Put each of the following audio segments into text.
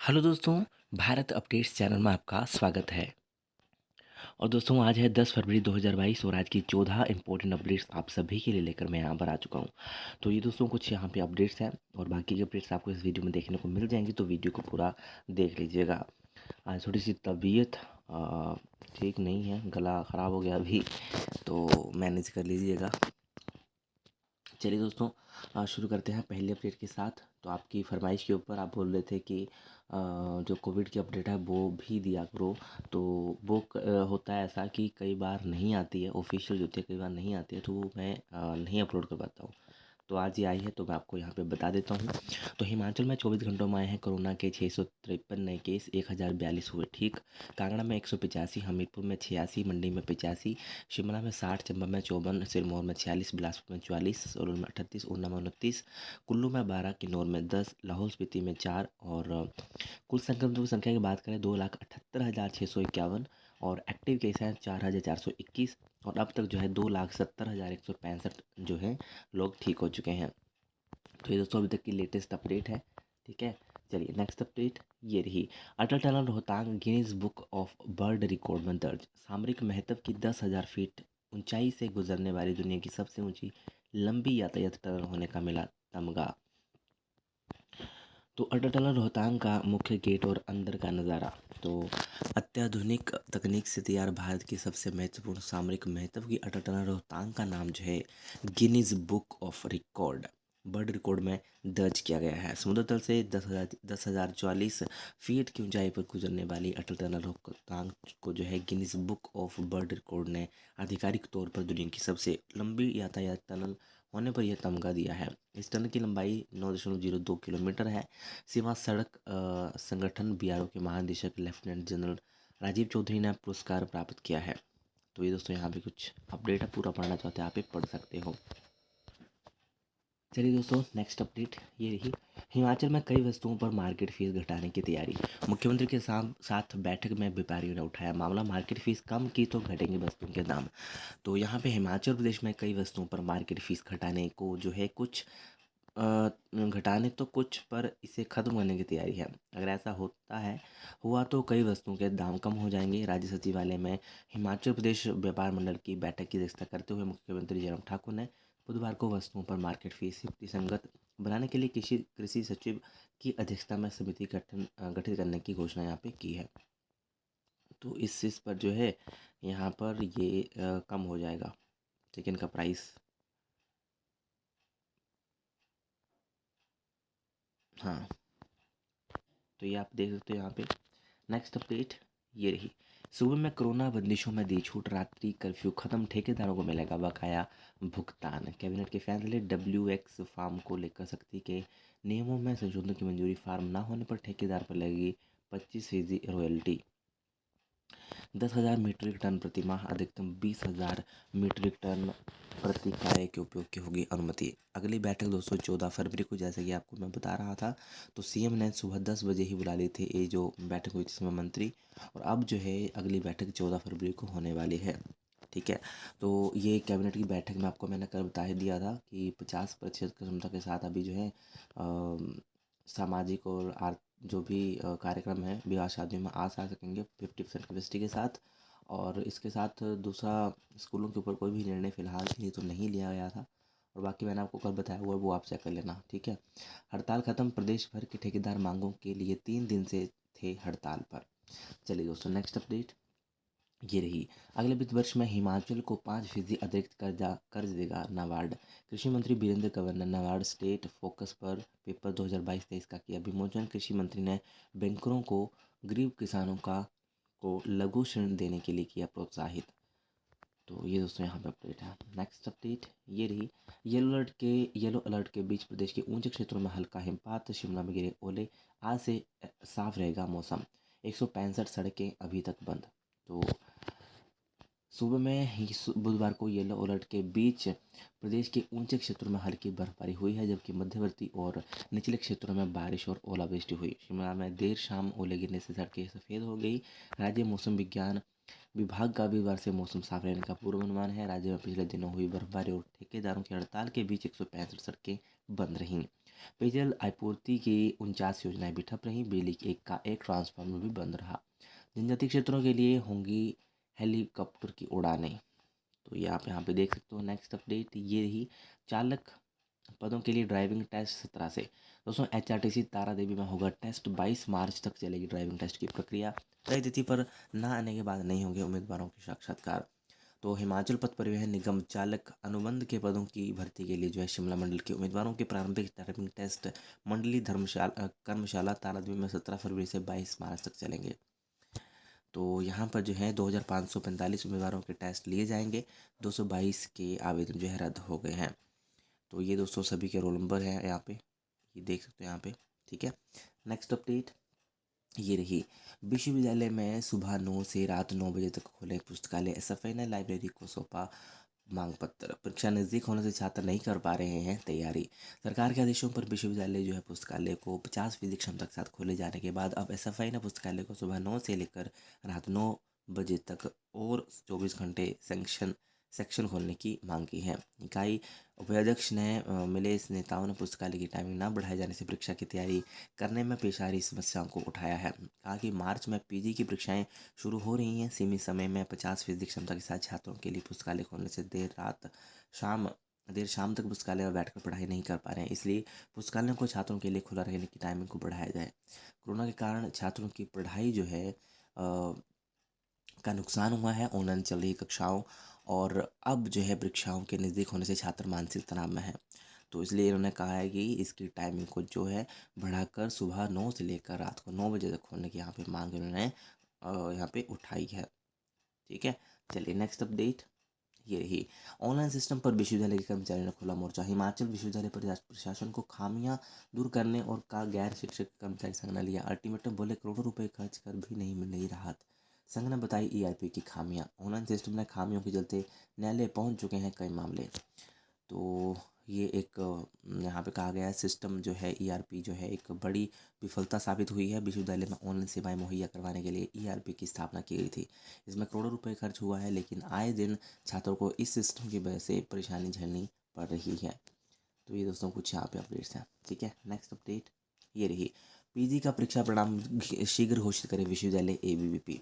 Hello दोस्तों, Bharat updates channel में आपका स्वागत है। और दोस्तों आज है 10 फरवरी 2022 और आज की 14 इंपॉर्टेंट अपडेट्स आप सभी के लिए लेकर मैं यहाँ पर आ चुका हूँ। तो ये दोस्तों कुछ यहाँ पे अपडेट्स हैं और बाकी के अपडेट्स आपको इस वीडियो में देखने को मिल जाएंगी, तो वीडियो को पूरा देख लीजिएगा। आज थोड़ी सी तबीयत ठीक नहीं है, गला ख़राब हो गया अभी, तो मैनेज कर लीजिएगा। चलिए दोस्तों शुरू करते हैं पहले अपडेट के साथ। तो आपकी फरमाइश के ऊपर आप बोल रहे थे कि जो कोविड की अपडेट है वो भी दिया करो। तो वो होता है ऐसा कि कई बार नहीं आती है, ऑफिशियल जो होती है कई बार नहीं आती है, तो वो मैं नहीं अपलोड कर पाता हूँ। तो आज ये आई है तो मैं आपको यहाँ पे बता देता हूँ। तो हिमाचल में 24 घंटों में आए हैं कोरोना के 653 नए केस, 1042 हुए ठीक। कांगड़ा में 185, हमीरपुर में 86, मंडी में 85, शिमला में 60, चंबा में 54, सिरमौर में 46, बिलासपुर में 44, सोलन में 38, ऊना में 29, कुल्लू में 12, किन्नौर में 10, लाहौल स्पीति में 4। और कुल संक्रमितों की संख्या की बात करें 2,78,651 और एक्टिव केस हैं 4,421 और अब तक जो है 2,70,165 जो है लोग ठीक हो चुके हैं। तो ये दोस्तों अभी तक की लेटेस्ट अपडेट है। ठीक है, चलिए नेक्स्ट अपडेट ये रही। Atal tunnel Rohtang Guinness book of world record में दर्ज। सामरिक महत्व की 10,000 फीट ऊंचाई से गुजरने वाली दुनिया की सबसे ऊंची लंबी यातायात टनल होने का मिला तमगा। तो अटल टनल रोहतांग का मुख्य गेट और अंदर का नज़ारा। तो अत्याधुनिक तकनीक से तैयार भारत की सबसे महत्वपूर्ण सामरिक महत्व की अटल टनल रोहतांग का नाम जो है Guinness book of record world record में दर्ज किया गया है। समुद्र तल से 10,044 फीट की ऊंचाई पर गुजरने वाली अटल टनल रोहतांग को जो है Guinness book of world record ने आधिकारिक तौर पर दुनिया की सबसे लंबी यातायात टनल होने पर यह तमगा दिया है। इस टनल की लंबाई 9.02 किलोमीटर है। सीमा सड़क संगठन बीआरओ के महानिदेशक लेफ्टिनेंट जनरल राजीव चौधरी ने पुरस्कार प्राप्त किया है। तो ये दोस्तों यहाँ पे कुछ अपडेट है, पूरा पढ़ना चाहते हैं आप ये पढ़ सकते हो। चलिए दोस्तों नेक्स्ट अपडेट ये रही। हिमाचल में कई वस्तुओं पर मार्केट फीस घटाने की तैयारी। मुख्यमंत्री के साथ बैठक में व्यापारियों ने उठाया मामला। मार्केट फीस कम की तो घटेंगे वस्तुओं के दाम। तो यहाँ पे हिमाचल प्रदेश में कई वस्तुओं पर मार्केट फीस घटाने को जो है कुछ घटाने तो कुछ पर इसे ख़त्म करने की तैयारी है। अगर ऐसा होता है हुआ तो कई वस्तुओं के दाम कम हो जाएंगे। राज्य सचिवालय में हिमाचल प्रदेश व्यापार मंडल की बैठक की अध्यक्षता करते हुए मुख्यमंत्री जयराम ठाकुर ने बुधवार को वस्तुओं पर मार्केट फीस युक्तिसंगत बनाने के लिए कृषि सचिव की अध्यक्षता में समिति गठित करने की घोषणा यहाँ पे की है। तो इस चीज़ पर जो है यहाँ पर ये कम हो जाएगा चिकन का प्राइस। हाँ, तो ये आप देख सकते हो यहाँ पे। नेक्स्ट अपडेट ये रही। सूबे में कोरोना बंदिशों में दी छूट, रात्रि कर्फ्यू खत्म, ठेकेदारों को मिलेगा बकाया भुगतान। कैबिनेट के फैसले। WX फार्म को लेकर सख्ती के नियमों में संशोधन की मंजूरी। फार्म ना होने पर ठेकेदार पर लगेगी 25% रॉयल्टी। 10,000 मीट्रिक टन प्रति माह, अधिकतम 20,000 मीट्रिक टन प्रति कार्य के उपयोग की होगी अनुमति। अगली बैठक दोस्तों 14 फरवरी को, जैसे कि आपको मैं बता रहा था, तो सीएम ने सुबह 10 बजे ही बुला ली थी ये जो बैठक हुई थी इसमें मंत्री। और अब जो है अगली बैठक 14 फरवरी को होने वाली है। ठीक है, तो ये कैबिनेट की बैठक में आपको मैंने कल बता ही दिया था कि 50% क्षमता के साथ अभी जो है सामाजिक और जो भी कार्यक्रम है विवाह शादियों में आ सकेंगे 50% कैपेसिटी के साथ। और इसके साथ दूसरा, स्कूलों के ऊपर कोई भी निर्णय फिलहाल के लिए तो नहीं लिया गया था। और बाकी मैंने आपको कल बताया हुआ वो आप चेक कर लेना। ठीक है, हड़ताल खत्म। प्रदेश भर के ठेकेदार मांगों के लिए 3 दिन से थे हड़ताल पर। चलिए दोस्तों नेक्स्ट अपडेट ये रही। अगले वित्त वर्ष में हिमाचल को 5% अतिरिक्त कर्ज देगा नाबार्ड। कृषि मंत्री वीरेंद्र कंवर ने नाबार्ड स्टेट फोकस पर पेपर 2022-23 का किया विमोचन। कृषि मंत्री ने बैंकरों को गरीब किसानों को लघु ऋण देने के लिए किया प्रोत्साहित। तो ये दोस्तों यहाँ पे अपडेट है। नेक्स्ट अपडेट ये रही। येलो अलर्ट के बीच प्रदेश के ऊंचे क्षेत्रों में हल्का हिमपात, शिमला में गिरे ओले। आज से साफ रहेगा मौसम। 165 सड़कें अभी तक बंद। तो सुबह में ही बुधवार को येलो अलर्ट के बीच प्रदेश के ऊंचे क्षेत्रों में हल्की बर्फबारी हुई है, जबकि मध्यवर्ती और निचले क्षेत्रों में बारिश और ओलावृष्टि हुई। शिमला में देर शाम ओले गिरने से सड़कें सफ़ेद हो गई। राज्य मौसम विज्ञान विभाग का बुधवार से मौसम साफ रहने का पूर्वानुमान है। राज्य में पिछले दिनों हुई बर्फबारी और ठेकेदारों की हड़ताल के बीच 165 सड़कें बंद रहीं। पेयजल आपूर्ति की 49 योजनाएं भी ठप रहीं, बिजली की एक का एक ट्रांसफार्मर भी बंद रहा। जनजातीय क्षेत्रों के लिए होंगी हेलीकॉप्टर की उड़ानें। तो ये आप यहाँ पे देख सकते हो। नेक्स्ट अपडेट ये रही, चालक पदों के लिए ड्राइविंग टेस्ट 17 से। दोस्तों HRTC तारा देवी में होगा टेस्ट, 22 मार्च तक चलेगी ड्राइविंग टेस्ट की प्रक्रिया। तय तिथि पर न आने के बाद नहीं होंगे उम्मीदवारों के साक्षात्कार। तो हिमाचल पथ परिवहन निगम चालक अनुबंध के पदों की भर्ती के लिए जो है शिमला मंडल के उम्मीदवारों के प्रारंभिक ड्राइविंग टेस्ट मंडली धर्मशाला कर्मशाला तारादेवी में 17 फरवरी से 22 मार्च तक चलेंगे। तो यहाँ पर जो है 2545 उम्मीदवारों के टेस्ट लिए जाएंगे। 222 के आवेदन जो है रद्द हो गए हैं। तो ये दोस्तों सभी के रोल नंबर हैं यहाँ पे, ये देख सकते हो यहाँ पे। ठीक है, नेक्स्ट अपडेट ये रही, विश्वविद्यालय में सुबह 9 से रात 9 बजे तक खोले पुस्तकालय। SFI ने लाइब्रेरी को सौंपा मांग पत्र। परीक्षा नज़दीक होने से छात्र नहीं कर पा रहे हैं तैयारी। सरकार के आदेशों पर विश्वविद्यालय जो है पुस्तकालय को 50% क्षमता के साथ खोले जाने के बाद अब SFI ने पुस्तकालय को सुबह 9 से लेकर रात 9 बजे तक और 24 घंटे सेक्शन खोलने की मांग की है। इकाई उपाध्यक्ष ने मिले इस नेताओं ने पुस्तकालय की टाइमिंग न बढ़ाए जाने से परीक्षा की तैयारी करने में पेश आ रही समस्याओं को उठाया है। कहा कि मार्च में PG की परीक्षाएं शुरू हो रही हैं। सीमित समय में 50% क्षमता के साथ छात्रों के लिए पुस्तकालय खोलने से देर शाम तक पुस्तकालय में बैठकर पढ़ाई नहीं कर पा रहे हैं, इसलिए पुस्तकालयों को छात्रों के लिए खुला रहने की टाइमिंग को बढ़ाया जाए। कोरोना के कारण छात्रों की पढ़ाई जो है का नुकसान हुआ है। ऑनलाइन चल रही कक्षाओं और अब जो है परीक्षाओं के नज़दीक होने से छात्र मानसिक तनाव में हैं। तो इसलिए इन्होंने कहा है कि इसकी टाइमिंग को जो है बढ़ाकर सुबह 9 से लेकर रात को 9 बजे तक खोलने की यहाँ पे मांग इन्होंने यहाँ पे उठाई है। ठीक है, चलिए नेक्स्ट अपडेट ये रही, ऑनलाइन सिस्टम पर विश्वविद्यालय के कर्मचारियों ने खोला मोर्चा। हिमाचल विश्वविद्यालय प्रशासन को खामियां दूर करने और का गैर शिक्षक कर्मचारी संघ ने लिया अल्टीमेटम। बोले करोड़ों रुपए खर्च कर भी नहीं मिल रही राहत। संघ ने बताई ERP की खामियां। ऑनलाइन सिस्टम में खामियों के चलते न्यायालय पहुंच चुके हैं कई मामले। तो ये एक यहाँ पे कहा गया है सिस्टम जो है ERP जो है एक बड़ी विफलता साबित हुई है। विश्वविद्यालय में ऑनलाइन सेवाएं मुहैया करवाने के लिए ERP की स्थापना की गई थी। इसमें करोड़ों रुपए खर्च हुआ है, लेकिन आए दिन छात्रों को इस सिस्टम की वजह से परेशानी झेलनी पड़ रही है। तो ये दोस्तों कुछ यहाँ पे अपडेट्स हैं। ठीक है, नेक्स्ट अपडेट ये रही, PG का परीक्षा परिणाम शीघ्र घोषित करे विश्वविद्यालय ABVP।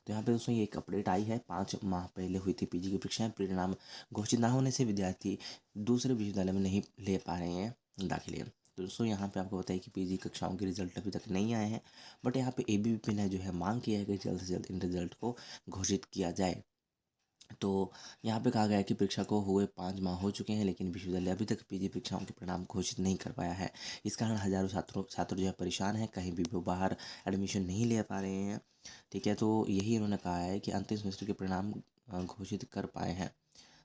तो यहाँ पे दोस्तों ये एक अपडेट आई है। 5 माह पहले हुई थी PG की परीक्षाएं, परिणाम घोषित ना होने से विद्यार्थी दूसरे विश्वविद्यालय में नहीं ले पा रहे हैं दाखिले। तो दोस्तों यहाँ पे आपको बताइए कि PG कक्षाओं के रिजल्ट अभी तक नहीं आए हैं, बट यहाँ पे ABVP ने जो है मांग किया है कि जल्द से जल्द इन रिजल्ट को घोषित किया जाए। तो यहाँ पे कहा गया है कि परीक्षा को हुए 5 माह हो चुके हैं, लेकिन विश्वविद्यालय अभी तक PG परीक्षाओं के परिणाम घोषित नहीं कर पाया है। इस कारण हज़ारों छात्र जो है परेशान हैं, कहीं भी वो बाहर एडमिशन नहीं ले पा रहे हैं। ठीक है, तो यही इन्होंने कहा है कि अंतिम सेमेस्टर के परिणाम घोषित कर पाए हैं।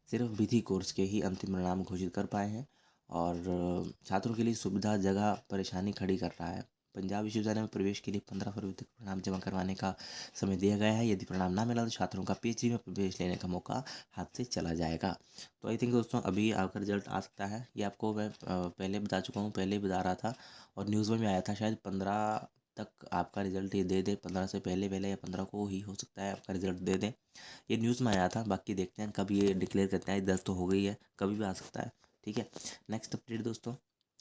सिर्फ विधि कोर्स के ही अंतिम परिणाम घोषित कर पाए हैं और छात्रों के लिए सुविधा जगह परेशानी खड़ी कर रहा है। पंजाब विश्वविद्यालय में प्रवेश के लिए 15 फरवरी तक परिणाम जमा करवाने का समय दिया गया है। यदि परिणाम ना मिला तो छात्रों का PhD में प्रवेश लेने का मौका हाथ से चला जाएगा। तो आई थिंक दोस्तों अभी आपका रिजल्ट आ सकता है। ये आपको मैं पहले बता चुका हूँ, पहले ही बता रहा था और न्यूज़ में भी आया था। शायद 15 तक आपका रिजल्ट ये दे दे, 15 से पहले पहले या 15 को ही हो सकता है आपका रिजल्ट दे दें। ये न्यूज़ में आया था, बाकी देखते हैं कब ये डिक्लेयर करते हैं। 10 तो हो गई है, कभी भी आ सकता है। ठीक है, नेक्स्ट अपडेट दोस्तों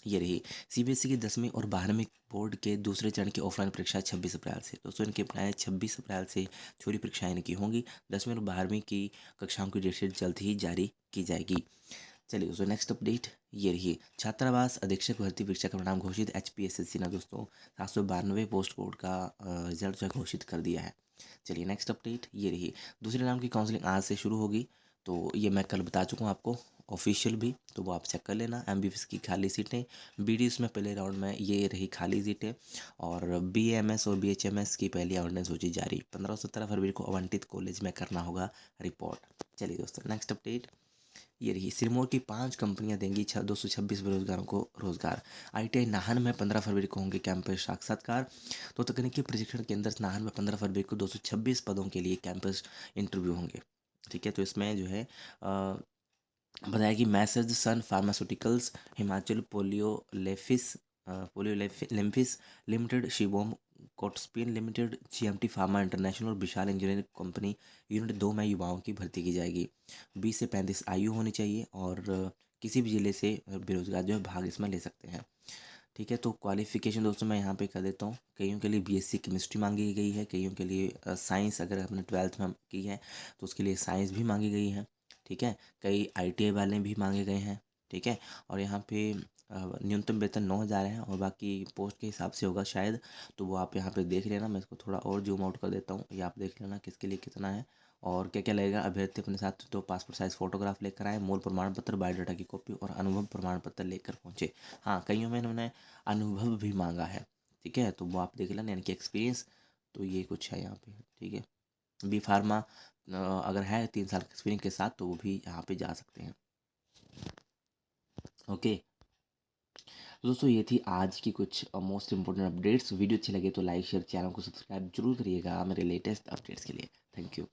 ये रही, CBSE की 10वीं और 12वीं बोर्ड के दूसरे चरण की ऑफलाइन परीक्षा 26 अप्रैल से। दोस्तों इनकी परीक्षाएं 26 अप्रैल से छोटी परीक्षाएं इनकी होंगी। 10वीं और 12वीं की कक्षाओं की डेटशीट जल्द ही जारी की जाएगी। चलिए दोस्तों नेक्स्ट अपडेट ये रही, छात्रावास अधीक्षक भर्ती परीक्षा का परिणाम घोषित। HPSSC ने दोस्तों 792 पोस्ट कोड का रिजल्ट जो घोषित कर दिया है। चलिए नेक्स्ट अपडेट ये रही, दूसरे राउंड की काउंसलिंग आज से शुरू होगी। तो ये मैं कल बता चुका हूँ आपको, ऑफिशियल भी, तो वो आप चेक कर लेना। MBBS की खाली सीटें, BDS में पहले राउंड में ये रही खाली सीटें और BAMS और BHMS की पहली आवंटन सूची जारी। 15 और 17 फरवरी को आवंटित कॉलेज में करना होगा रिपोर्ट। चलिए दोस्तों नेक्स्ट अपडेट ये रही, सिरमौर की 5 कंपनियां देंगी 226 बेरोजगारों को रोजगार। ITI नाहन में 15 फरवरी को होंगे कैंपस साक्षात्कार। तो तकनीकी प्रशिक्षण केंद्र नाहन में 15 फरवरी को 226 पदों के लिए कैंपस इंटरव्यू होंगे। ठीक है, तो इसमें जो है बताया कि मैसेज सन फार्मास्यूटिकल्स, हिमाचल पोलियोलेम्फिस limited, Shivom Cotspin limited, GMT pharma international और विशाल इंजीनियरिंग कंपनी यूनिट 2 में युवाओं की भर्ती की जाएगी। 20 से 35 आयु होनी चाहिए और किसी भी ज़िले से बेरोजगार जो है भाग इसमें ले सकते हैं। ठीक है, तो क्वालिफ़िकेशन दोस्तों मैं यहाँ पे कर देता हूँ। कइयों के लिए बीएससी केमिस्ट्री माँगी गई है, कइयों के लिए साइंस अगर आपने 12th में की है तो उसके लिए साइंस भी माँगी गई है। ठीक है, कई आईटीआई वाले भी माँगे गए हैं। ठीक है, और यहाँ पे न्यूनतम वेतन 9,000 है और बाकी पोस्ट के हिसाब से होगा शायद, तो वो आप यहाँ पे देख लेना। मैं इसको थोड़ा और जूम आउट कर देता हूँ, ये आप देख लेना किसके लिए कितना है और क्या क्या लगेगा। अभ्यर्थी अपने साथ तो पासपोर्ट साइज़ फ़ोटोग्राफ लेकर आए, मूल प्रमाण पत्र, बायोडाटा की कॉपी और अनुभव प्रमाण पत्र लेकर पहुँचे। हाँ, कईयों में इन्होंने अनुभव भी मांगा है। ठीक है, तो वो आप देख लेना, यानी कि एक्सपीरियंस। तो ये कुछ है यहाँ पे। ठीक है, बी फार्मा अगर है 3 साल के एक्सपीरियंस के साथ तो वो भी यहाँ पे जा सकते हैं। ओके, तो दोस्तों ये थी आज की कुछ मोस्ट इंपॉर्टेंट अपडेट्स। वीडियो अच्छी लगे तो लाइक शेयर, चैनल को सब्सक्राइब जरूर करिएगा मेरे लेटेस्ट अपडेट्स के लिए। Thank you.